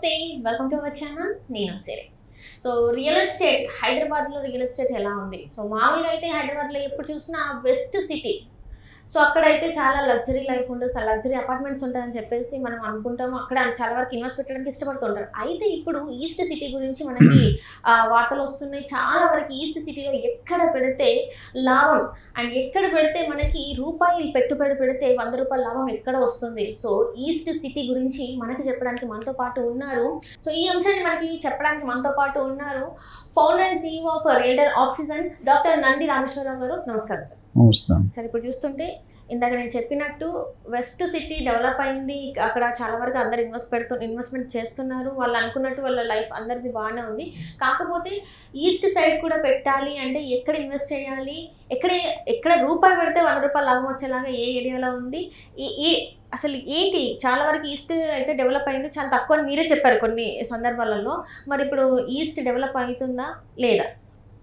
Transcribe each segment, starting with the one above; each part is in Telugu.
నమస్తే, వెల్కమ్ టు అవర్ ఛానల్. నేను సిరి. సో రియల్ ఎస్టేట్, హైదరాబాద్లో రియల్ ఎస్టేట్ ఎలా ఉంది? సో మామూలుగా అయితే హైదరాబాద్లో ఎప్పుడు చూసినా వెస్ట్ సిటీ. సో అక్కడైతే చాలా లగ్జరీ లైఫ్ ఉంటుంది, లగ్జరీ అపార్ట్మెంట్స్ ఉంటాయని చెప్పేసి మనం అనుకుంటాము. అక్కడ చాలా వరకు ఇన్వెస్ట్ పెట్టడానికి ఇష్టపడుతుంటారు. అయితే ఇప్పుడు ఈస్ట్ సిటీ గురించి మనకి వార్తలు వస్తున్నాయి. చాలా వరకు ఈస్ట్ సిటీలో ఎక్కడ పెడితే లాభం అండ్ ఎక్కడ పెడితే మనకి రూపాయలు పెట్టుబడి పెడితే 100 రూపాయల లాభం ఎక్కడ వస్తుంది. సో ఈస్ట్ సిటీ గురించి మనకి చెప్పడానికి మనతో పాటు ఉన్నారు. సో ఈ అంశాన్ని మనకి చెప్పడానికి మనతో పాటు ఉన్నారు founder and CEO of realtor oxygen doctor Nandi Rameshwar Rao గారు. నమస్కారం సార్. నమస్కారం సార్, ఇప్పుడు చూస్తుంటే ఇందాక నేను చెప్పినట్టు వెస్ట్ సిటీ డెవలప్ అయింది. అక్కడ చాలా వరకు అందరు ఇన్వెస్ట్మెంట్ చేస్తున్నారు. వాళ్ళు అనుకున్నట్టు వాళ్ళ లైఫ్ అందరిది బాగానే ఉంది. కాకపోతే ఈస్ట్ సైడ్ కూడా పెట్టాలి అంటే ఎక్కడ ఇన్వెస్ట్ చేయాలి, ఎక్కడ రూపాయి పెడితే 100 రూపాయలు లాభం వచ్చేలాగా ఏ ఏరియాలో ఉంది, అసలు ఏంటి? చాలా వరకు ఈస్ట్ అయితే డెవలప్ అయింది, చాలా తక్కువ అని మీరే చెప్పారు కొన్ని సందర్భాలలో. మరి ఇప్పుడు ఈస్ట్ డెవలప్ అవుతుందా లేదా?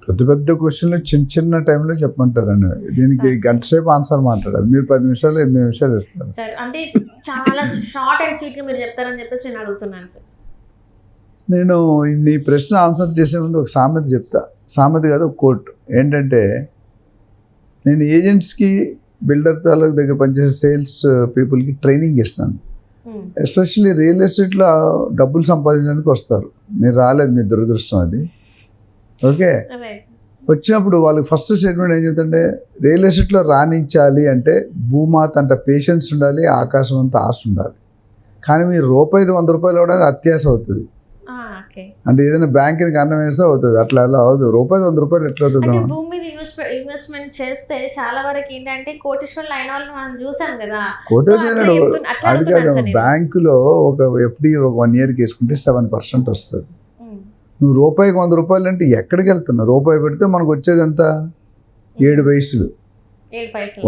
పెద్ద పెద్ద క్వశ్చన్లు చిన్న టైంలో చెప్పమంటారండి. దీనికి గంట సేపు ఆన్సర్ మాట్లాడారు. మీరు 10 నిమిషాలు 8 నిమిషాలు ఇస్తారు సార్. అంటే చాలా షార్ట్ అండ్ స్వీట్గా మీరు చెప్తారని చెప్పేసి నేను అడుగుతున్నాను సార్. నేను నీ ప్రశ్న ఆన్సర్ చేసే ముందు ఒక సామెత చెప్తా. సామెత కాదు, ఒక కోట్. ఏంటంటే, నేను ఏజెంట్స్కి, బిల్డర్ తాలూకు దగ్గర పనిచేసే సేల్స్ పీపుల్కి ట్రైనింగ్ ఇస్తాను. ఎస్పెషల్లీ రియల్ ఎస్టేట్లో డబ్బులు సంపాదించడానికి వస్తారు. మీరు రాలేదు, మీ దురదృష్టం అది. ఓకే, వచ్చినప్పుడు వాళ్ళకి ఫస్ట్ స్టేట్మెంట్ ఏం చెప్తుంటే, రియల్ ఎస్టేట్లో రాణించాలి అంటే భూమాత అంత పేషెన్స్ ఉండాలి, ఆకాశం అంత ఆశ ఉండాలి. కానీ మీరు రూపాయి 100 రూపాయలు ఇవ్వడానికి అత్యాశ అవుతుంది. అంటే ఏదైనా బ్యాంకుకి అన్నం వేస్తే అవుతుంది, అట్లా అలా అవుతుంది. రూపాయి 100 రూపాయలు ఎట్లా అవుతుంది? భూమి మీద ఇన్వెస్ట్మెంట్ చేస్తే చాలా వరకు ఏంటంటే కోటీశ్వరులు అయిన వాళ్ళు మనం చూసాం కదా. కోటేశ్వరుడు అది కాదు, బ్యాంకులో ఒక FD ఒక 1 ఇయర్కి వేసుకుంటే 7% వస్తుంది. నువ్వు రూపాయికి 100 రూపాయలు అంటే ఎక్కడికి వెళ్తున్నావు? రూపాయి పెడితే మనకు వచ్చేది ఎంత? 7 పైసలు.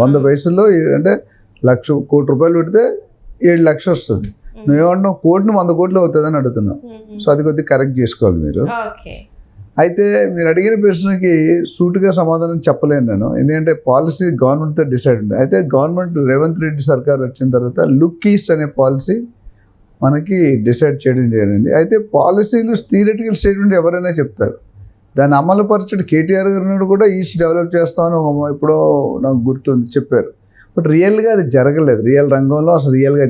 100 పైసల్లో అంటే 1,00,000 కోటి రూపాయలు పెడితే 7 లక్షలు వస్తుంది. నువ్వేమంటున్నావు? కోటిని 100 కోట్లు అవుతుంది అని అడుగుతున్నావు. సో అది కొద్దిగా కరెక్ట్ చేసుకోవాలి మీరు. అయితే మీరు అడిగిన ప్రశ్నకి సూటుగా సమాధానం చెప్పలేను నేను, ఎందుకంటే పాలసీ గవర్నమెంట్తో డిసైడ్ ఉంది. అయితే గవర్నమెంట్ రేవంత్ రెడ్డి సర్కార్ వచ్చిన తర్వాత లుక్ ఈస్ట్ అనే పాలసీ మనకి డిసైడ్ చేయడం జరిగింది. అయితే పాలసీలు థియరిటికల్ స్టేట్మెంట్ ఎవరైనా చెప్తారు, దాన్ని అమలుపరచడం KTR గారు కూడా ఈస్ట్ డెవలప్ చేస్తామని ఎప్పుడో నాకు గుర్తుంది చెప్పారు. బట్ రియల్గా అది జరగలేదు. రియల్ రంగంలో అసలు రియల్గా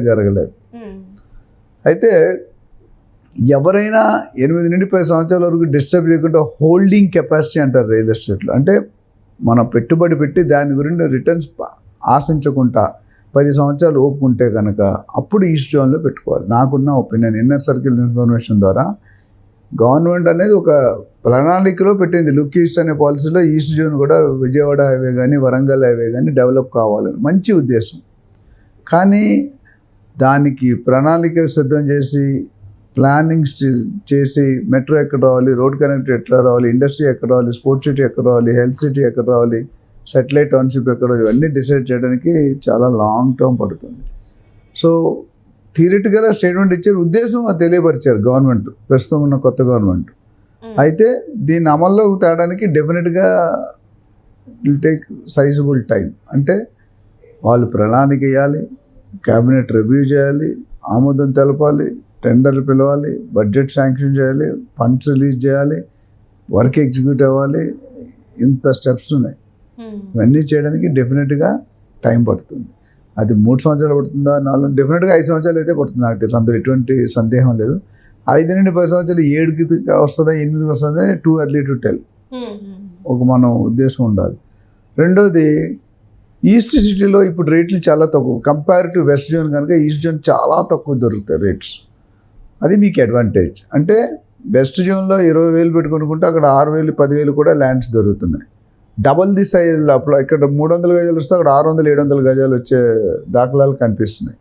జరగలేదు. అయితే ఎవరైనా 8 నుండి 10 సంవత్సరాల వరకు డిస్టర్బ్ చేయకుండా హోల్డింగ్ కెపాసిటీ అంటారు రియల్ ఎస్టేట్లో. అంటే మనం పెట్టుబడి పెట్టి దాని గురించి రిటర్న్స్ ఆశించకుండా 10 సంవత్సరాలు ఓపుకుంటే కనుక అప్పుడు ఈస్ట్ జోన్లో పెట్టుకోవాలి. నాకున్న ఒపీనియన్, ఇన్నర్ సర్కిల్ ఇన్ఫర్మేషన్ ద్వారా గవర్నమెంట్ అనేది ఒక ప్రణాళికలో పెట్టింది. లుక్ ఈస్ట్ అనే పాలసీలో ఈస్ట్ జోన్ కూడా విజయవాడ హైవే కానీ వరంగల్ హైవే కానీ డెవలప్ కావాలని మంచి ఉద్దేశం. కానీ దానికి ప్రణాళిక సిద్ధం చేసి ప్లానింగ్ చేసి మెట్రో ఎక్కడ రావాలి, రోడ్ కనెక్ట్ ఎట్లా రావాలి, ఇండస్ట్రీ ఎక్కడ రావాలి, స్పోర్ట్స్ సిటీ ఎక్కడ రావాలి, హెల్త్ సిటీ ఎక్కడ రావాలి, సెటిలైట్ టౌన్షిప్ ఎక్కడ, ఇవన్నీ డిసైడ్ చేయడానికి చాలా లాంగ్ టర్మ్ పడుతుంది. సో థియరిటికల్గా స్టేట్మెంట్ ఇచ్చారు, ఉద్దేశం తెలియపరిచారు గవర్నమెంట్, ప్రస్తుతం ఉన్న కొత్త గవర్నమెంట్. అయితే దీన్ని అమల్లోకి తేడానికి డెఫినెట్గా విల్ టేక్ సైజబుల్ టైం. అంటే వాళ్ళు ప్రణాళిక వేయాలి, క్యాబినెట్ రివ్యూ చేయాలి, ఆమోదం తెలపాలి, టెండర్లు పిలవాలి, బడ్జెట్ శాంక్షన్ చేయాలి, ఫండ్స్ రిలీజ్ చేయాలి, వర్క్ ఎగ్జిక్యూట్ అవ్వాలి. ఇంత స్టెప్స్ ఉన్నాయి. ఇవన్నీ చేయడానికి డెఫినెట్గా టైం పడుతుంది. అది 3 సంవత్సరాలు పడుతుందా, 4, డెఫినెట్గా 5 సంవత్సరాలు అయితే పడుతుంది. నాకు తెలుసు, అందులో ఎటువంటి సందేహం లేదు. 5 నుండి 10 సంవత్సరాలు 7కి వస్తుందా 8కి వస్తుందా, టూ ఎర్లీ టు టెల్. ఒక మనం ఉద్దేశం ఉండాలి. రెండోది, ఈస్ట్ సిటీలో ఇప్పుడు రేట్లు చాలా తక్కువ కంపేర్ టు వెస్ట్ జోన్. కనుక ఈస్ట్ జోన్ చాలా తక్కువ దొరుకుతాయి రేట్స్. అది మీకు అడ్వాంటేజ్. అంటే వెస్ట్ జోన్లో 20,000 పెట్టుకొనుకుంటే అక్కడ 6,000, 10,000 కూడా ల్యాండ్స్ దొరుకుతున్నాయి. డబల్ ది సైజ్ లోపల ఇక్కడ 300 గజాలు వస్తే అక్కడ 600, 700 గజాలు వచ్చే దాఖలాలు కనిపిస్తున్నాయి.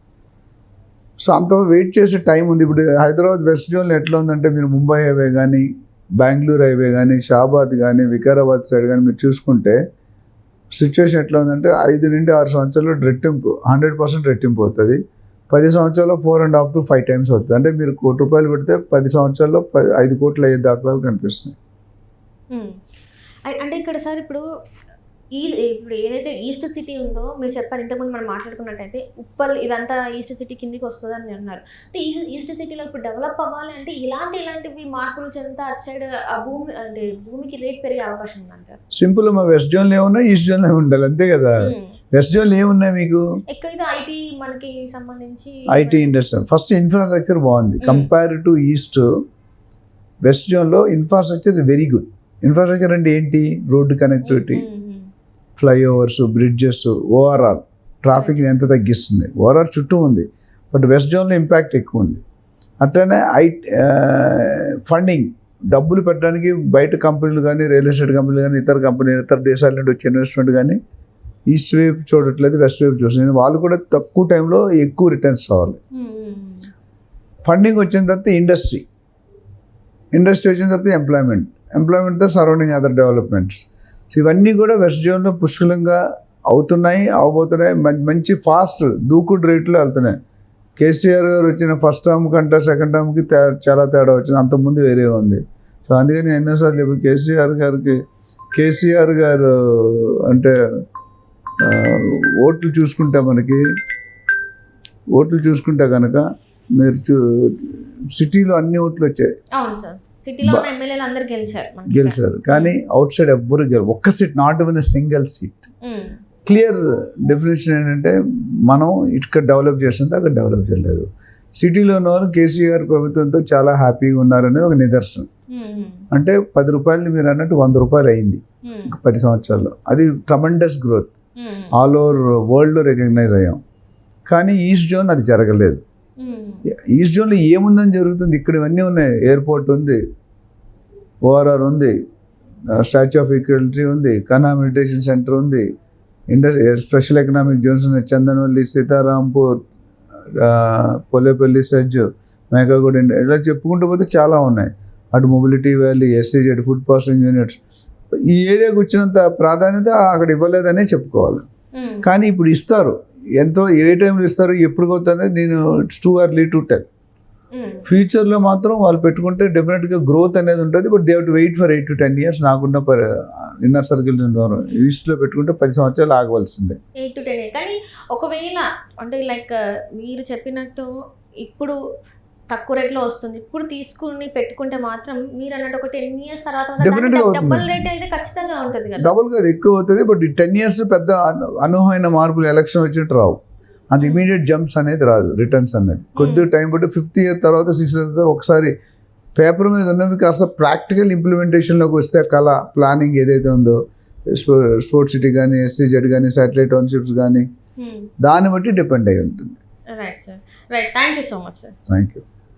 సో అంత వెయిట్ చేసే టైం ఉంది. ఇప్పుడు హైదరాబాద్ వెస్ట్ జోన్లో ఎట్లా ఉందంటే, మీరు ముంబై హైవే కానీ, బెంగళూరు హైవే కానీ, షాబాద్ కానీ, వికారాబాద్ సైడ్ కానీ మీరు చూసుకుంటే సిచ్యువేషన్ ఎట్లా ఉందంటే 5 నుండి 6 సంవత్సరాలు రెట్టింపు, 100% రెట్టింపు అవుతుంది. 10 సంవత్సరాల్లో 4.5 to 5 times అవుతుంది. అంటే మీరు 1 కోటి రూపాయలు పెడితే 10 సంవత్సరాల్లో 5 కోట్లు అయ్యే దాఖలాలు కనిపిస్తున్నాయి. అంటే ఇక్కడ సార్ ఇప్పుడు ఇప్పుడు ఏదైతే ఈస్ట్ సిటీ ఉందో మీరు చెప్పారు ఇంతకుముందు మనం మాట్లాడుకున్నట్టయితే ఉప్పల్ ఇదంతా ఈస్ట్ సిటీ కిందికి వస్తుందని అన్నారు. అంటే ఈస్ట్ సిటీలో ఇప్పుడు డెవలప్ అవ్వాలి అంటే ఇలాంటివి మార్పులు చెందుతా అటు సైడ్ ఆ భూమికి రేట్ పెరిగే అవకాశం ఉందంటారు. సింపుల్, మా వెస్ట్ జోన్లో ఏమున్నాయి ఈస్ట్ జోన్లో ఉండాలి అంతే కదా. వెస్ట్ జోన్లో ఏమున్నాయి మీకు? ఎక్కువ ఐటీ మనకి సంబంధించి ఐటీ ఇండస్ట్రీ. ఫస్ట్ ఇన్ఫ్రాస్ట్రక్చర్ బాగుంది కంపేర్ టు ఈస్ట్. వెస్ట్ జోన్లో ఇన్ఫ్రాస్ట్రక్చర్ వెరీ గుడ్. ఇన్ఫ్రాస్ట్రక్చర్ అంటే ఏంటి? Road connectivity, flyovers, bridges, ORR ట్రాఫిక్ని ఎంత తగ్గిస్తుంది. ఓఆర్ఆర్ చుట్టూ ఉంది, బట్ వెస్ట్ జోన్లో ఇంపాక్ట్ ఎక్కువ ఉంది. అట్లనే ఫండింగ్, డబ్బులు పెట్టడానికి బయట కంపెనీలు కానీ, రియల్ ఎస్టేట్ కంపెనీలు కానీ, ఇతర దేశాల నుండి వచ్చే ఇన్వెస్ట్మెంట్ కానీ ఈస్ట్ వైపు చూడట్లేదు, వెస్ట్ వైపు చూస్తుంది. వాళ్ళు కూడా తక్కువ టైంలో ఎక్కువ రిటర్న్స్ రావాలి. ఫండింగ్ వచ్చిన తర్వాత ఇండస్ట్రీ వచ్చిన తర్వాత ఎంప్లాయ్మెంట్తో సరౌండింగ్ అదర్ డెవలప్మెంట్స్. సో ఇవన్నీ కూడా వెస్ట్ జోన్లో పుష్కలంగా అవబోతున్నాయి. మంచి ఫాస్ట్ దూకుడు రేట్లో వెళ్తున్నాయి. కేసీఆర్ గారు వచ్చిన ఫస్ట్ టర్మ్ కంటే సెకండ్ టర్మ్కి చాలా తేడా వచ్చింది, అంతకుముందు వేరే ఉంది. సో అందుకని ఎన్నోసార్లు చెప్పి కేసీఆర్ గారు అంటే ఓట్లు చూసుకుంటే కనుక మీరు సిటీలో అన్ని ఓట్లు వచ్చాయి, గెలిచారు. కానీ అవుట్ సైడ్ ఎవ్వరు ఒక్క seat, not even single seat. Clear definition ఏంటంటే మనం ఇక్కడ డెవలప్ చేస్తుంటే అక్కడ డెవలప్ చేయలేదు. సిటీలో ఉన్న వాళ్ళు కేసీఆర్ ప్రభుత్వంతో చాలా హ్యాపీగా ఉన్నారనేది ఒక నిదర్శనం. అంటే 10 రూపాయలు మీరు అన్నట్టు 100 రూపాయలు అయింది 10 సంవత్సరాల్లో. అది ట్రమండస్ గ్రోత్, ఆల్ ఓవర్ వరల్డ్లో రికగ్నైజ్ అయ్యాం. కానీ ఈస్ట్ జోన్ అది జరగలేదు. ఈస్ట్ జోన్లో ఏముందని జరుగుతుంది? ఇక్కడ ఇవన్నీ ఉన్నాయి. ఎయిర్పోర్ట్ ఉంది, ఓఆర్ఆర్ ఉంది, స్టాచ్యూ ఆఫ్ ఈక్వాలిటీ ఉంది, కన్నా మెడిటేషన్ సెంటర్ ఉంది, స్పెషల్ ఎకనామిక్ జోన్స్ ఉన్నాయి, చందనవల్లి, సీతారాంపూర్, పొలేపల్లి, సజ్జు, మేకాగూడ, ఇలా చెప్పుకుంటూ పోతే చాలా ఉన్నాయి. అటు mobility valley, SEZ, food processing units. ఈ ఏరియాకి వచ్చినంత ప్రాధాన్యత అక్కడ ఇవ్వలేదనే చెప్పుకోవాలి. కానీ ఇప్పుడు ఇస్తారు. ఎంతో ఏ టైంలో ఇస్తారు, ఎప్పుడు అవుతుంది నేను it's too early to tell. ఫ్యూచర్లో మాత్రం వాళ్ళు పెట్టుకుంటే డెఫినెట్గా గ్రోత్ అనేది ఉంటుంది. But they have to wait for 8 to 10 years. నాకున్న ఇన్నర్ సర్కిల్ ఈస్ట్లో పెట్టుకుంటే 10 సంవత్సరాలు ఆగవలసిందే. 8 to 10 కానీ ఒకవేళ అంటే లైక్ మీరు చెప్పినట్టు ఇప్పుడు తక్కువ రేట్లో వస్తుంది, ఇప్పుడు తీసుకుని పెట్టుకుంటే మాత్రం మీరు అన్నట్టు ఒక 10 years తర్వాత డబుల్ రేట్ అయితే ఖచ్చితంగా ఉంటుంది కదా. డబుల్ కాదు, ఎక్కువ అవుతుంది. బట్ 10 years పెద్ద అనూహ్యమైన మార్పులు ఎలక్షన్ వచ్చినట్టు రావు. అంత ఇమీడియట్ జంప్స్ అనేది రాదు, రిటర్న్స్ అనేది కొద్దిగా టైం పట్టి 5th year తర్వాత 6th year తర్వాత ఒకసారి పేపర్ మీద ఉన్నవి కాస్త ప్రాక్టికల్ ఇంప్లిమెంటేషన్లోకి వస్తే కళ ప్లానింగ్ ఏదైతే ఉందో, స్పోర్ట్స్ సిటీ కానీ, ఎస్సీజెడ్ కానీ, శాటిలైట్ టౌన్షిప్స్ కానీ, దాన్ని బట్టి డిపెండ్ అయి ఉంటుంది. Right sir, right. Thank you so much sir. Thank you.